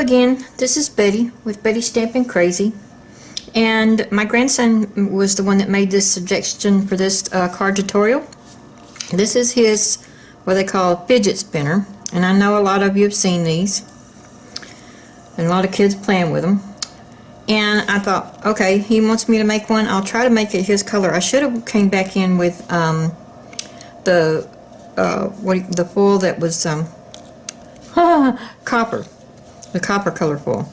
again, this is Betty with Betty's Stamping Crazy, and my grandson was the one that made this suggestion for this card tutorial. This is his, what they call fidget spinner, and I know a lot of you have seen these, and a lot of kids playing with them. And I thought, okay, he wants me to make one, I'll try to make it his color. I should have came back in with the foil that was copper. The copper color foil,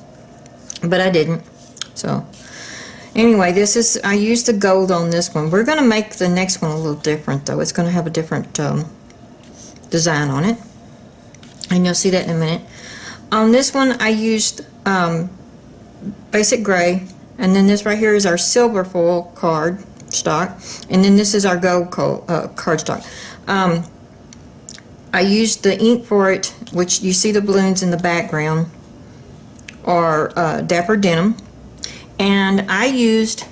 but I didn't. So anyway, this is, I used the gold on this one. We're going to make the next one a little different though. It's going to have a different design on it, and you'll see that in a minute. On this one I used basic gray, and then this right here is our silver foil card stock, and then this is our gold card stock. I used the ink for it, which you see the balloons in the background, or Dapper Denim, and I used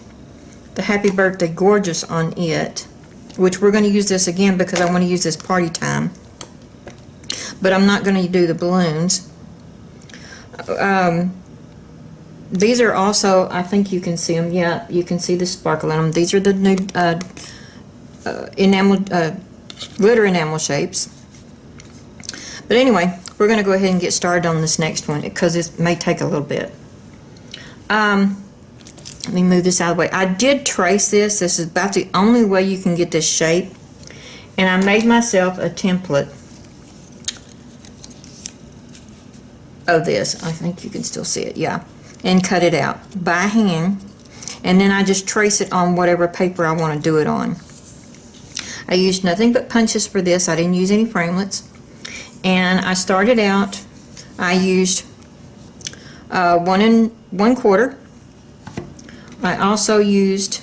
the Happy Birthday Gorgeous on it, which we're going to use this again because I want to use this party time, but I'm not going to do the balloons. These are also, I think you can see them, yeah, you can see the sparkle in them. These are the new enamel, glitter enamel shapes. But anyway, we're going to go ahead and get started on this next one because it may take a little bit. Let me move this out of the way. I did trace this. This is about the only way you can get this shape. And I made myself a template of this. I think you can still see it, yeah. And cut it out by hand. And then I just trace it on whatever paper I want to do it on. I used nothing but punches for this. I didn't use any framelits. And I started out, I used 1 1/4. I also used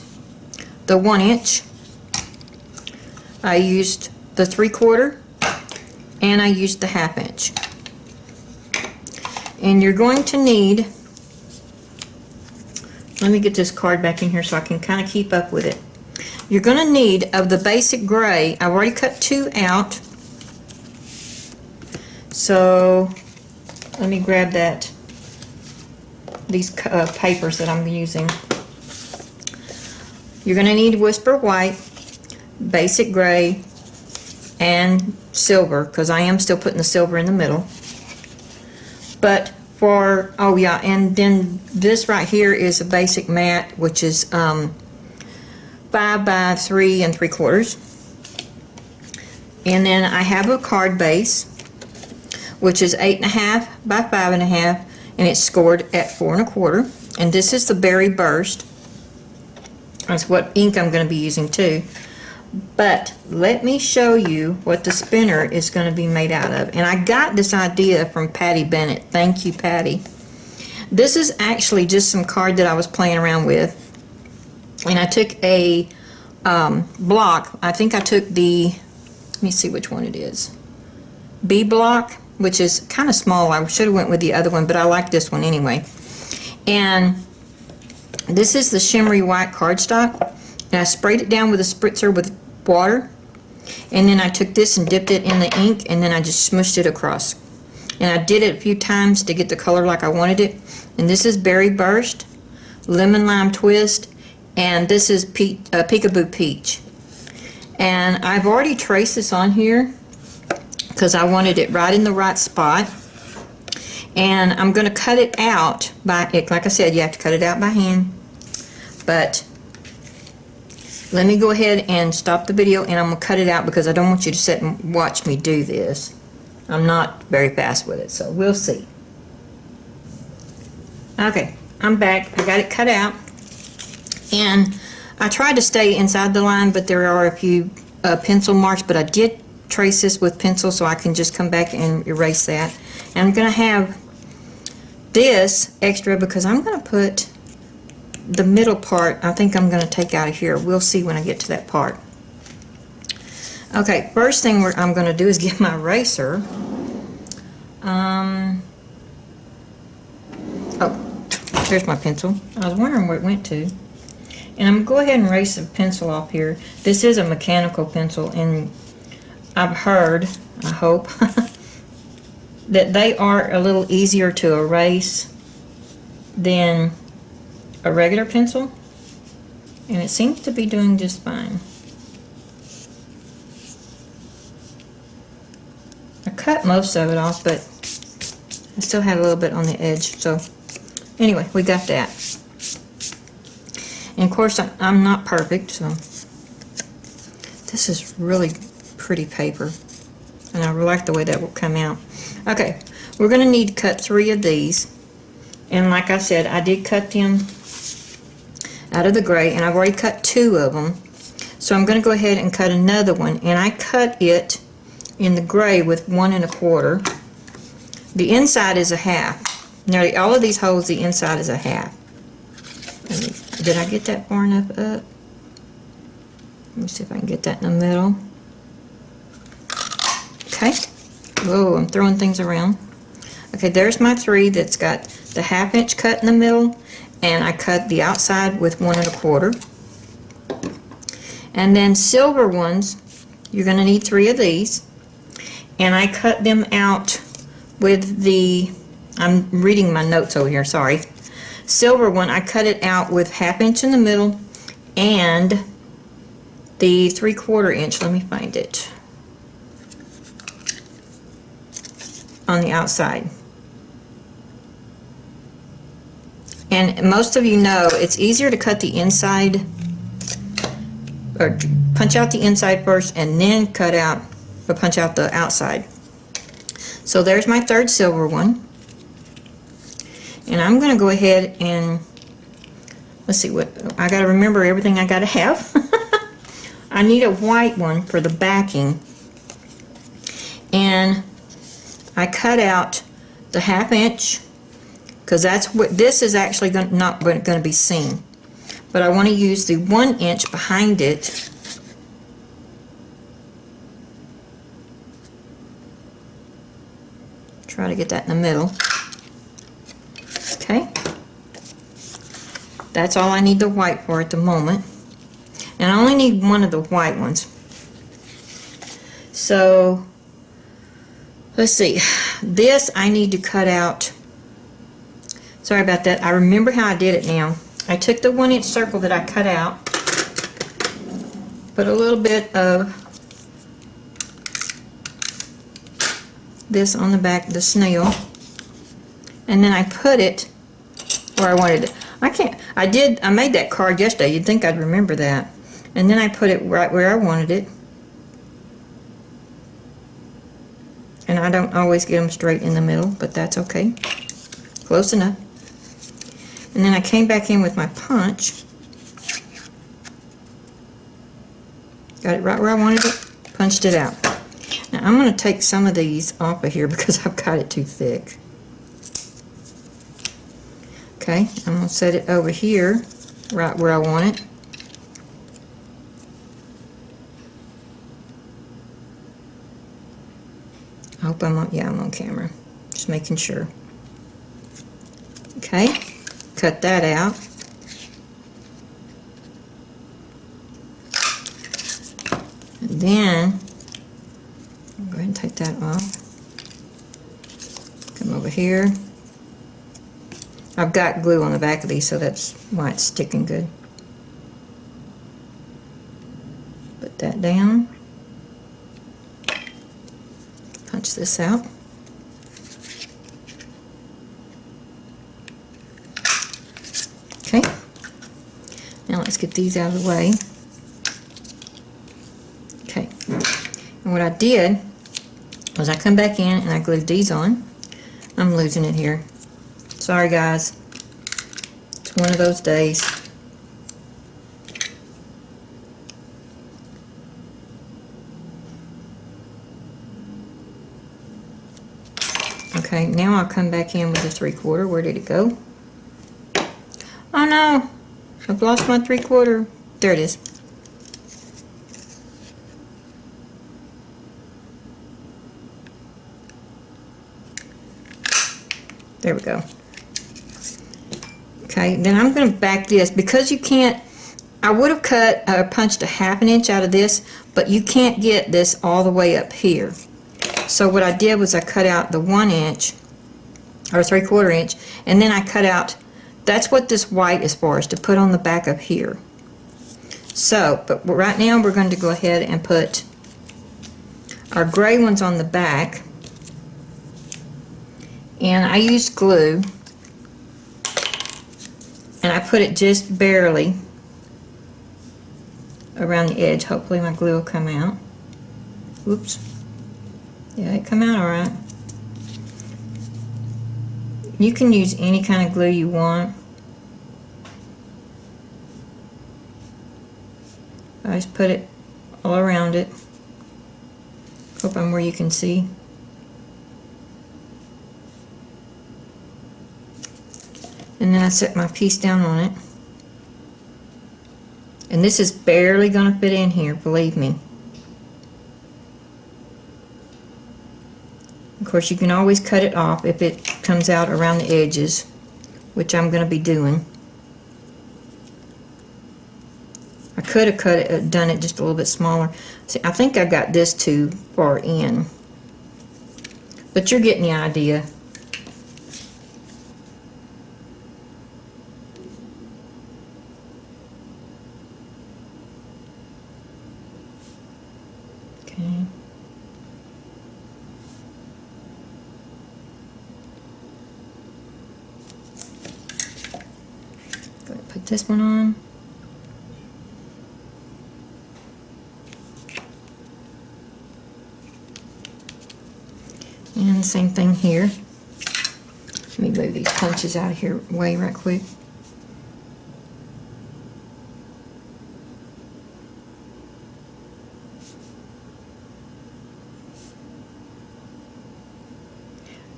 the 1 inch. I used the 3/4, and I used the 1/2 inch. And you're going to need, let me get this card back in here so I can kind of keep up with it. You're going to need, of the basic gray, I've already cut 2 out. So let me grab these papers that I'm using. You're going to need Whisper White, basic gray, and silver, because I am still putting the silver in the middle. But for, oh yeah, and then this right here is a basic matte, which is 5 by 3 3/4. And then I have a card base, which is 8.5 by 5.5, and it's scored at 4 1/4. And this is the Berry Burst. That's what ink I'm going to be using too. But let me show you what the spinner is going to be made out of. And I got this idea from Patty Bennett. Thank you, Patty. This is actually just some card that I was playing around with, and I took a block. I think I took the, let me see which one it is, B block, which is kind of small. I should have went with the other one, but I like this one anyway. And this is the shimmery white cardstock, and I sprayed it down with a spritzer with water, and then I took this and dipped it in the ink, and then I just smushed it across. And I did it a few times to get the color like I wanted it. And this is Berry Burst, Lemon Lime Twist, and this is Peekaboo Peach. And I've already traced this on here because I wanted it right in the right spot. And I'm going to cut it out by, like I said, you have to cut it out by hand. But let me go ahead and stop the video, and I'm going to cut it out because I don't want you to sit and watch me do this. I'm not very fast with it, so we'll see. Okay, I'm back. I got it cut out. And I tried to stay inside the line, but there are a few pencil marks, but I did trace this with pencil so I can just come back and erase that. And I'm going to have this extra because I'm going to put the middle part, I think I'm going to take out of here. We'll see when I get to that part. Okay, first thing I'm going to do is get my eraser. Oh, there's my pencil. I was wondering where it went to. And I'm going to go ahead and erase the pencil off here. This is a mechanical pencil, and I've heard, I hope, that they are a little easier to erase than a regular pencil, and it seems to be doing just fine. I cut most of it off, but I still had a little bit on the edge. So anyway, we got that. And of course, I'm not perfect, so this is really pretty paper, and I like the way that will come out. Okay, we're going to need to cut 3 of these, and like I said, I did cut them out of the gray, and I've already cut 2 of them. So I'm going to go ahead and cut another one, and I cut it in the gray with 1 1/4. The inside is a half. Nearly all of these holes, the inside is a half. Did I get that far enough up? Let me see if I can get that in the middle. Okay. Whoa, I'm throwing things around. Okay, there's my 3 that's got the 1/2 inch cut in the middle, and I cut the outside with 1 1/4. And then silver ones, you're going to need 3 of these, and I cut them out with the, I'm reading my notes over here, sorry. Silver one, I cut it out with 1/2 inch in the middle and the 3/4 inch, let me find it, on the outside. And most of you know it's easier to cut the inside, or punch out the inside first and then cut out, or punch out the outside. So there's my 3rd silver one. And I'm going to go ahead and, let's see what, I got to remember everything I got to have. I need a white one for the backing. And I cut out the 1/2 inch, because that's what, this is actually not going to be seen. But I want to use the 1 inch behind it. Try to get that in the middle. Okay, that's all I need the white for at the moment, and I only need 1 of the white ones. So let's see, this I need to cut out. Sorry about that, I remember how I did it now. I took the 1 inch circle that I cut out, put a little bit of this on the back of the snail, and then I put it where I wanted it. I made that card yesterday. You'd think I'd remember that. And then I put it right where I wanted it. And I don't always get them straight in the middle, but that's okay. Close enough. And then I came back in with my punch. Got it right where I wanted it. Punched it out. Now I'm going to take some of these off of here because I've got it too thick. Okay, I'm going to set it over here, right where I want it. I hope I'm on, yeah, I'm on camera. Just making sure. Okay, cut that out. And then, I'll go ahead and take that off. Come over here. I've got glue on the back of these, so that's why it's sticking good. Put that down. Punch this out. Okay. Now let's get these out of the way. Okay. And what I did was I come back in and I glued these on. I'm losing it here. Sorry guys, it's one of those days. Okay, now I'll come back in with the 3/4. Where did it go? Oh no, I've lost my 3/4. There it is. There we go. Okay, then I'm going to back this because you can't, I would have punched a 1/2 inch out of this, but you can't get this all the way up here. So what I did was I cut out the 1 inch or 3/4 inch, and then I cut out, that's what this white is for, is to put on the back of here. So, but right now we're going to go ahead and put our gray ones on the back, and I used glue, and I put it just barely around the edge. Hopefully my glue will come out. Oops. Yeah, it come out alright. You can use any kind of glue you want. I just put it all around it. Hope I'm where you can see. And then I set my piece down on it. And this is barely going to fit in here, believe me. Of course, you can always cut it off if it comes out around the edges, which I'm going to be doing. I could have done it just a little bit smaller. See, I think I got this too far in, but you're getting the idea. Okay. Go ahead and put this one on. And the same thing here. Let me move these punches out of here way right quick.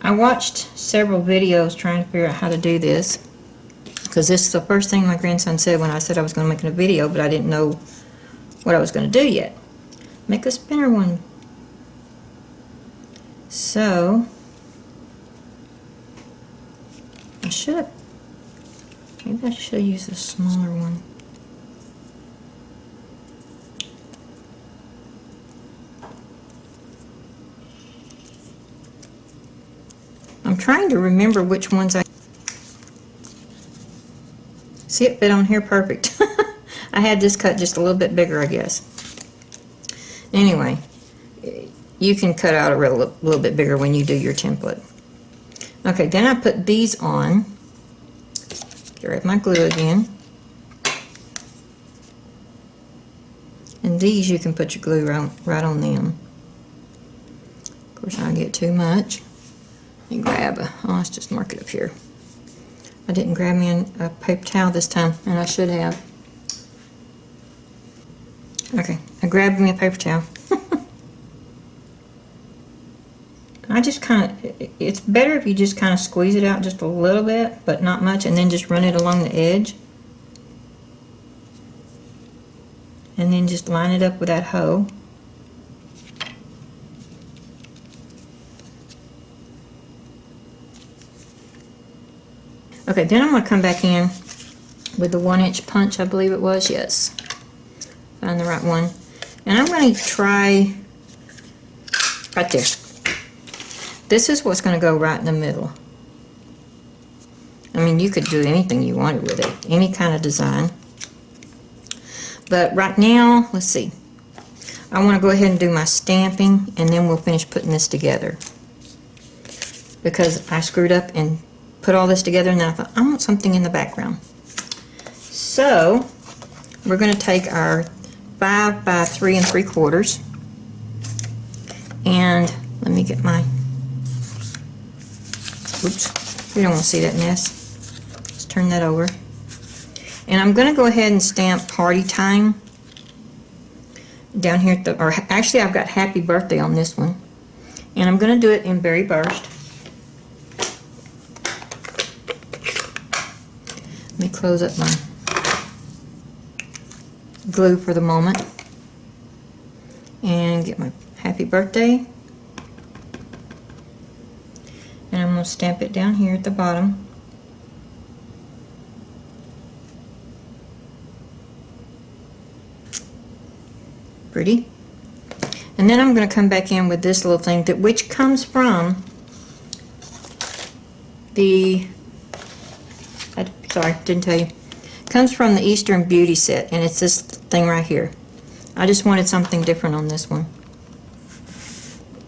I watched several videos trying to figure out how to do this, because this is the first thing my grandson said when I said I was going to make a video, but I didn't know what I was going to do yet. Make a spinner one. So I should have, maybe I should have used a smaller one. I'm trying to remember which ones I see. It fit on here perfect. I had this cut just a little bit bigger, I guess. Anyway, you can cut out a little bit bigger when you do your template. Okay, then I put these on. Get rid of my glue again. And these you can put your glue right on them. Of course, I don't get too much. Let me grab let's just mark it up here. I didn't grab me a paper towel this time, and I should have. Okay, I grabbed me a paper towel. I just kind of, it's better if you just kind of squeeze it out just a little bit, but not much, and then just run it along the edge. And then just line it up with that hoe. Okay, then I'm going to come back in with the 1 inch punch, I believe it was, yes. Find the right one. And I'm going to try right there. This is what's going to go right in the middle. I mean, you could do anything you wanted with it, any kind of design. But right now, let's see. I want to go ahead and do my stamping, and then we'll finish putting this together. Because I screwed up and put all this together, and then I thought, I want something in the background. So, we're going to take our 5 by 3 3/4, and let me get my, oops, you don't want to see that mess. Let's turn that over. And I'm going to go ahead and stamp Party Time down here at the, or actually I've got Happy Birthday on this one. And I'm going to do it in Berry Burst. Let me close up my glue for the moment and get my Happy Birthday. And I'm going to stamp it down here at the bottom. Pretty. And then I'm going to come back in with this little thing, which comes from the, sorry, didn't tell you, comes from the Eastern Beauty set, and it's this thing right here. I just wanted something different on this one.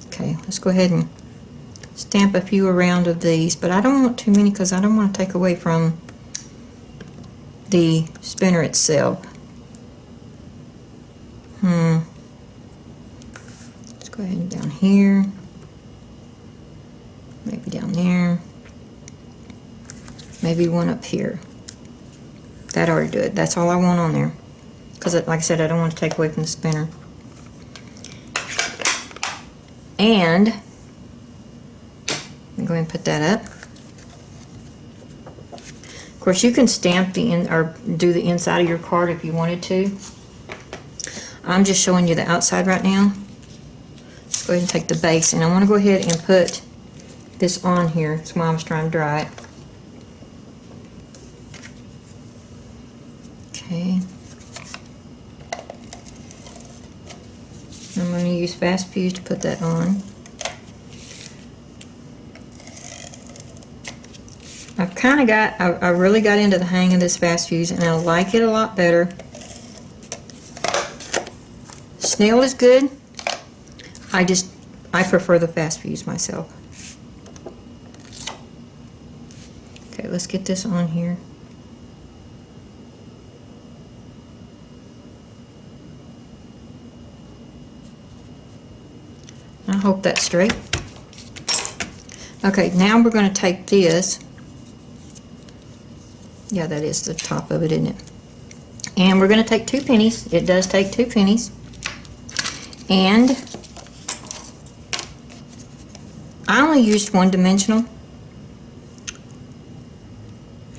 Okay, let's go ahead and stamp a few around of these, but I don't want too many because I don't want to take away from the spinner itself. Let's go ahead and down here, maybe down there, maybe one up here. That ought to do it. That's all I want on there, because like I said, I don't want to take away from the spinner. And I'm going to put that up. Of course, you can stamp the or do the inside of your card if you wanted to. I'm just showing you the outside right now. Let's go ahead and take the base, and I want to go ahead and put this on here. That's why I was trying to dry it. Okay. I'm going to use fast fuse to put that on. I've kind of got, I really got into the hang of this fast fuse, and I like it a lot better. Snail is good. I prefer the fast fuse myself. Okay, let's get this on here. I hope that's straight. Okay, now we're going to take this. Yeah, that is the top of it, isn't it? And we're going to take 2 pennies. It does take 2 pennies. And I only used 1-dimensional.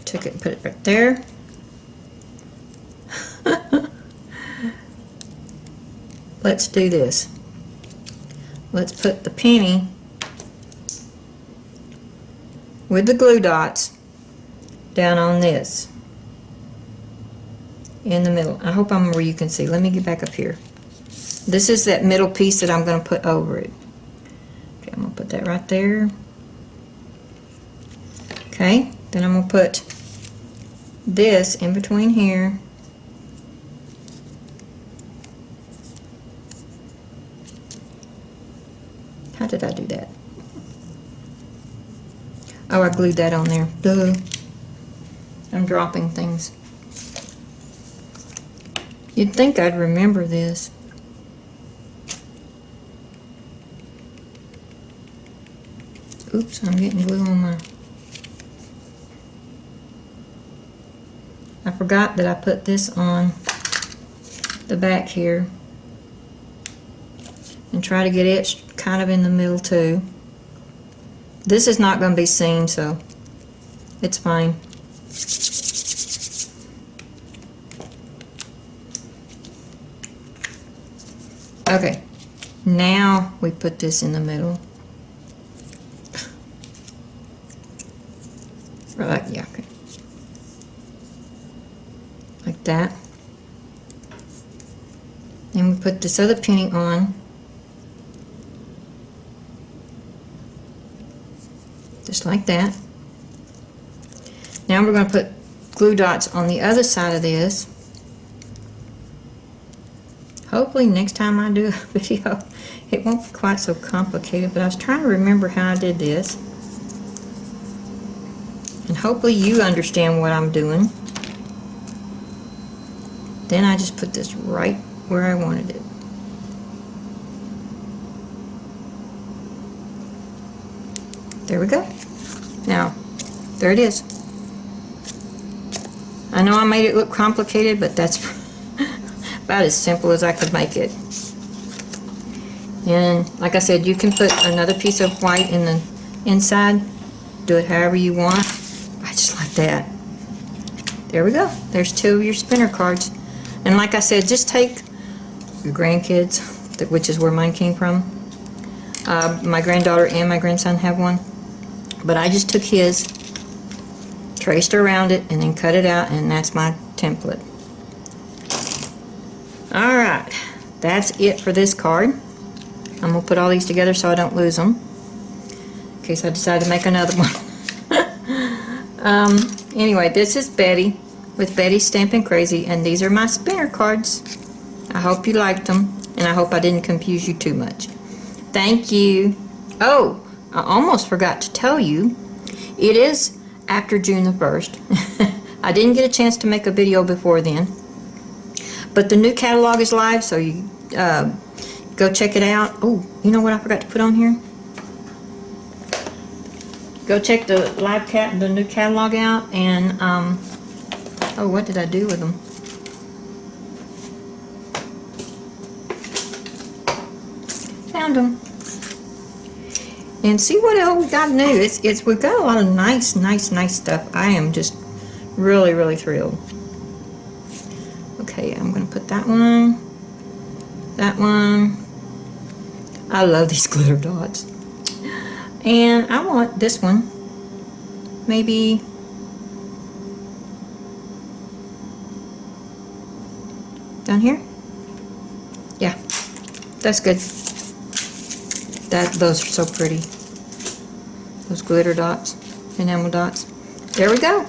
Took it and put it right there. Let's do this. Let's put the penny with the glue dots down on this in the middle. I hope I'm where you can see. Let me get back up here. This is that middle piece that I'm going to put over it. Okay, I'm going to put that right there. Okay, then I'm going to put this in between here. How did I do that? Oh, I glued that on there. Duh. I'm dropping things. You'd think I'd remember this. Oops, I'm getting glue on my... I forgot that I put this on the back here. And try to get it kind of in the middle too. This is not going to be seen, so it's fine. Okay, now we put this in the middle. Right, yeah, okay. Like that. Then we put this other penny on. Just like that. Now we're going to put glue dots on the other side of this. Hopefully next time I do a video it won't be quite so complicated, but I was trying to remember how I did this. And hopefully you understand what I'm doing. Then I just put this right where I wanted it. There we go. Now, there it is. I know I made it look complicated, but that's about as simple as I could make it. And like I said, you can put another piece of white in the inside. Do it however you want. I just like that. There we go. There's 2 of your spinner cards. And like I said, just take your grandkids, which is where mine came from. My granddaughter and my grandson have one. But I just took his, traced around it, and then cut it out, and that's my template. Alright, that's it for this card. I'm going to put all these together so I don't lose them, in case I decide to make another one. Anyway, this is Betty with Betty's Stamping Crazy, and these are my spinner cards. I hope you liked them, and I hope I didn't confuse you too much. Thank you. Oh, I almost forgot to tell you, it is after June the 1st. I didn't get a chance to make a video before then, but the new catalog is live, so you go check it out. Oh, you know what I forgot to put on here? Go check the the new catalog out, and oh, what did I do with them? Found them. And see what else we got new. We've got a lot of nice stuff. I am just really thrilled. Okay, I'm gonna put that one. That one. I love these glitter dots. And I want this one. Maybe down here? Yeah, that's good. Those are so pretty. Those glitter dots, enamel dots. There we go.